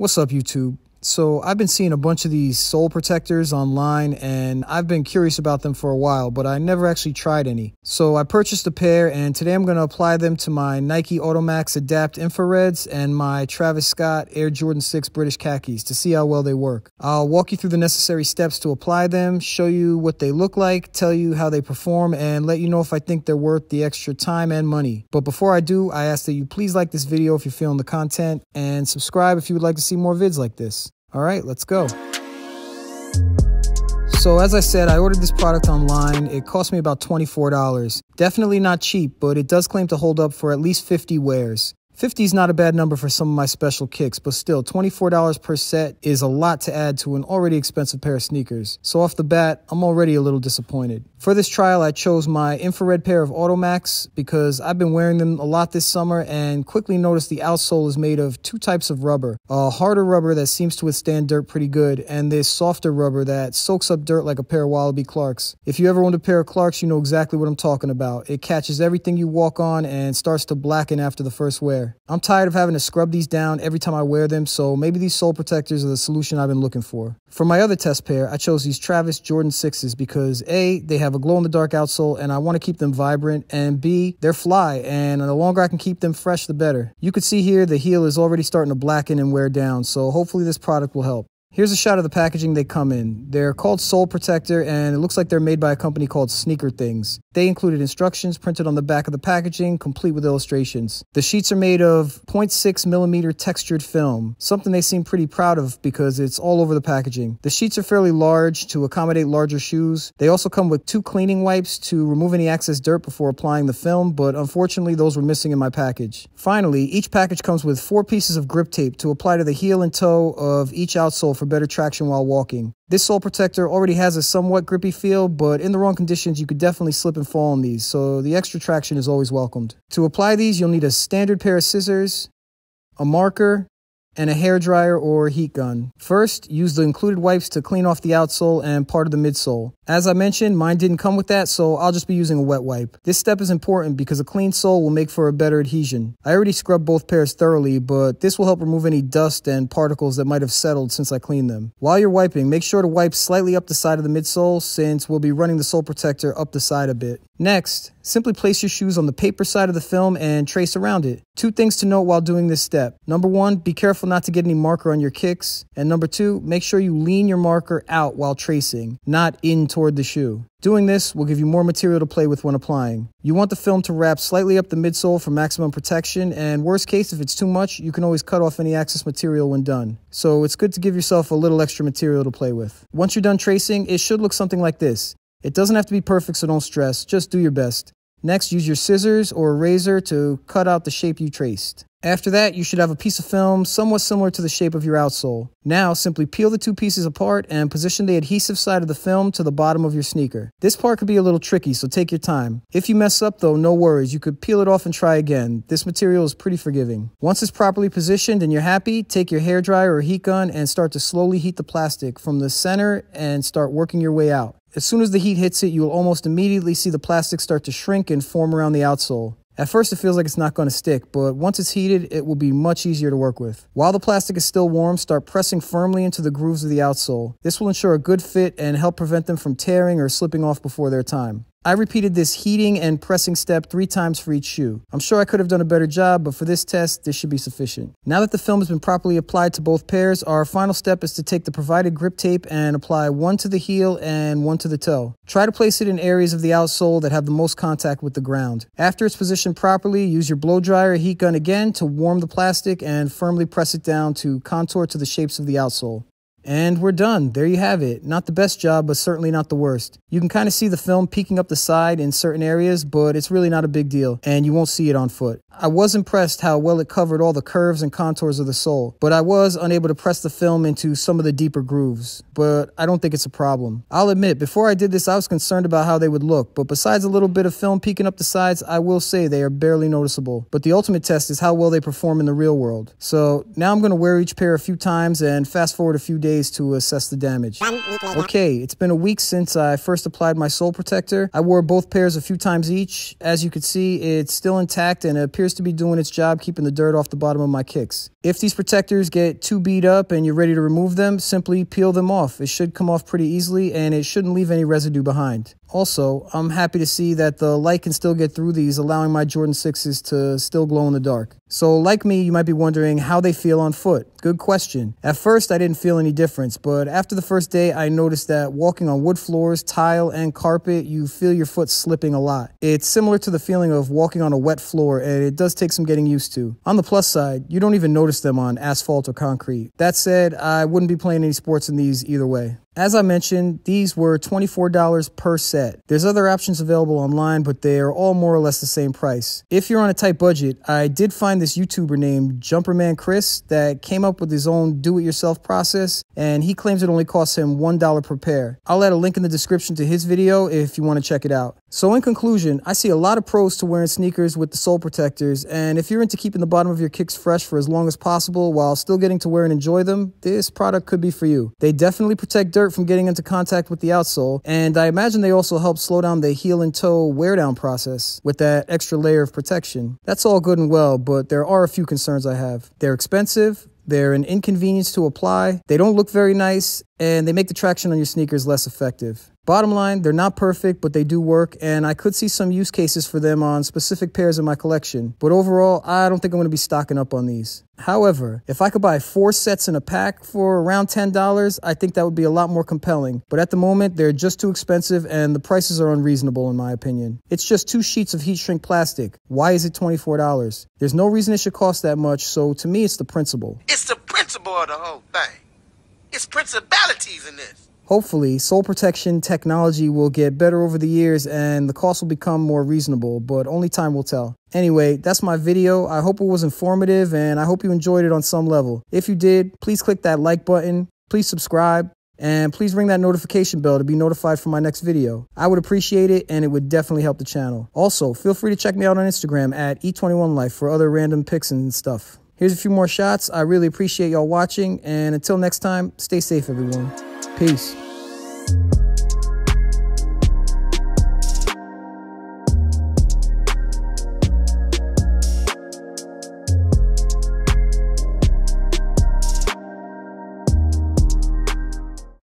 What's up, YouTube? So I've been seeing a bunch of these sole protectors online and I've been curious about them for a while, but I never actually tried any. So I purchased a pair and today I'm going to apply them to my Nike Automax Adapt Infrareds and my Travis Scott Air Jordan 6 British Khakis to see how well they work. I'll walk you through the necessary steps to apply them, show you what they look like, tell you how they perform, and let you know if I think they're worth the extra time and money. But before I do, I ask that you please like this video if you're feeling the content and subscribe if you would like to see more vids like this. All right, let's go. So as I said, I ordered this product online. It cost me about $24. Definitely not cheap, but it does claim to hold up for at least 50 wears. 50 is not a bad number for some of my special kicks, but still, $24 per set is a lot to add to an already expensive pair of sneakers. So off the bat, I'm already a little disappointed. For this trial, I chose my infrared pair of Automax because I've been wearing them a lot this summer and quickly noticed the outsole is made of two types of rubber. A harder rubber that seems to withstand dirt pretty good, and this softer rubber that soaks up dirt like a pair of Wallaby Clarks. If you ever owned a pair of Clarks, you know exactly what I'm talking about. It catches everything you walk on and starts to blacken after the first wear. I'm tired of having to scrub these down every time I wear them, so maybe these sole protectors are the solution I've been looking for. For my other test pair, I chose these Travis Jordan 6s because A, they have a glow-in-the-dark outsole and I want to keep them vibrant, and B, they're fly, and the longer I can keep them fresh, the better. You can see here the heel is already starting to blacken and wear down, so hopefully this product will help. Here's a shot of the packaging they come in. They're called Sole Protector, and it looks like they're made by a company called Sneaker Things. They included instructions printed on the back of the packaging, complete with illustrations. The sheets are made of 0.6mm textured film, something they seem pretty proud of because it's all over the packaging. The sheets are fairly large to accommodate larger shoes. They also come with 2 cleaning wipes to remove any excess dirt before applying the film, but unfortunately those were missing in my package. Finally, each package comes with 4 pieces of grip tape to apply to the heel and toe of each outsole for better traction while walking. This sole protector already has a somewhat grippy feel, but in the wrong conditions you could definitely slip and fall on these, so the extra traction is always welcomed. To apply these, you'll need a standard pair of scissors, a marker, and a hairdryer or heat gun. First, use the included wipes to clean off the outsole and part of the midsole. As I mentioned, mine didn't come with that, so I'll just be using a wet wipe. This step is important because a clean sole will make for a better adhesion. I already scrubbed both pairs thoroughly, but this will help remove any dust and particles that might have settled since I cleaned them. While you're wiping, make sure to wipe slightly up the side of the midsole since we'll be running the sole protector up the side a bit. Next, simply place your shoes on the paper side of the film and trace around it. 2 things to note while doing this step. Number 1, be careful not to get any marker on your kicks. And number 2, make sure you lean your marker out while tracing, not in toward the shoe. Doing this will give you more material to play with when applying. You want the film to wrap slightly up the midsole for maximum protection, and worst case, if it's too much, you can always cut off any excess material when done. So it's good to give yourself a little extra material to play with. Once you're done tracing, it should look something like this. It doesn't have to be perfect, so don't stress, just do your best. Next, use your scissors or a razor to cut out the shape you traced. After that, you should have a piece of film somewhat similar to the shape of your outsole. Now, simply peel the 2 pieces apart and position the adhesive side of the film to the bottom of your sneaker. This part could be a little tricky, so take your time. If you mess up though, no worries, you could peel it off and try again. This material is pretty forgiving. Once it's properly positioned and you're happy, take your hairdryer or heat gun and start to slowly heat the plastic from the center and start working your way out. As soon as the heat hits it, you will almost immediately see the plastic start to shrink and form around the outsole. At first, it feels like it's not going to stick, but once it's heated, it will be much easier to work with. While the plastic is still warm, start pressing firmly into the grooves of the outsole. This will ensure a good fit and help prevent them from tearing or slipping off before their time. I repeated this heating and pressing step 3 times for each shoe. I'm sure I could have done a better job, but for this test, this should be sufficient. Now that the film has been properly applied to both pairs, our final step is to take the provided grip tape and apply 1 to the heel and 1 to the toe. Try to place it in areas of the outsole that have the most contact with the ground. After it's positioned properly, use your blow dryer or heat gun again to warm the plastic and firmly press it down to contour to the shapes of the outsole. And we're done. There you have it. Not the best job, but certainly not the worst. You can kind of see the film peeking up the side in certain areas, but it's really not a big deal, and you won't see it on foot. I was impressed how well it covered all the curves and contours of the sole, but I was unable to press the film into some of the deeper grooves, but I don't think it's a problem. I'll admit, before I did this, I was concerned about how they would look, but besides a little bit of film peeking up the sides, I will say they are barely noticeable. But the ultimate test is how well they perform in the real world. So now I'm going to wear each pair a few times and fast forward a few days days to assess the damage. Okay, it's been a week since I first applied my sole protector. I wore both pairs a few times each. As you can see, it's still intact and it appears to be doing its job keeping the dirt off the bottom of my kicks. If these protectors get too beat up and you're ready to remove them, simply peel them off. It should come off pretty easily and it shouldn't leave any residue behind. Also, I'm happy to see that the light can still get through these, allowing my Jordan 6s to still glow in the dark. So like me, you might be wondering how they feel on foot. Good question. At first, I didn't feel any difference, but after the first day, I noticed that walking on wood floors, tile, and carpet, you feel your foot slipping a lot. It's similar to the feeling of walking on a wet floor, and it does take some getting used to. On the plus side, you don't even notice them on asphalt or concrete. That said, I wouldn't be playing any sports in these either way. As I mentioned, these were $24 per set. There's other options available online, but they are all more or less the same price. If you're on a tight budget, I did find this YouTuber named Jumperman Chris that came up with his own do-it-yourself process, and he claims it only costs him $1 per pair. I'll add a link in the description to his video if you want to check it out. So in conclusion, I see a lot of pros to wearing sneakers with the sole protectors, and if you're into keeping the bottom of your kicks fresh for as long as possible while still getting to wear and enjoy them, this product could be for you. They definitely protect dirt from getting into contact with the outsole, and I imagine they also help slow down the heel and toe wear down process with that extra layer of protection. That's all good and well, but there are a few concerns I have. They're expensive, they're an inconvenience to apply, they don't look very nice, and they make the traction on your sneakers less effective. Bottom line, they're not perfect, but they do work, and I could see some use cases for them on specific pairs in my collection. But overall, I don't think I'm going to be stocking up on these. However, if I could buy 4 sets in a pack for around $10, I think that would be a lot more compelling. But at the moment, they're just too expensive, and the prices are unreasonable in my opinion. It's just 2 sheets of heat shrink plastic. Why is it $24? There's no reason it should cost that much, so to me, it's the principle. It's the principle of the whole thing. It's principalities in this. Hopefully, sole protection technology will get better over the years and the cost will become more reasonable, but only time will tell. Anyway, that's my video. I hope it was informative and I hope you enjoyed it on some level. If you did, please click that like button, please subscribe, and please ring that notification bell to be notified for my next video. I would appreciate it and it would definitely help the channel. Also, feel free to check me out on Instagram at E21Life for other random pics and stuff. Here's a few more shots. I really appreciate y'all watching, and until next time, stay safe everyone. Peace.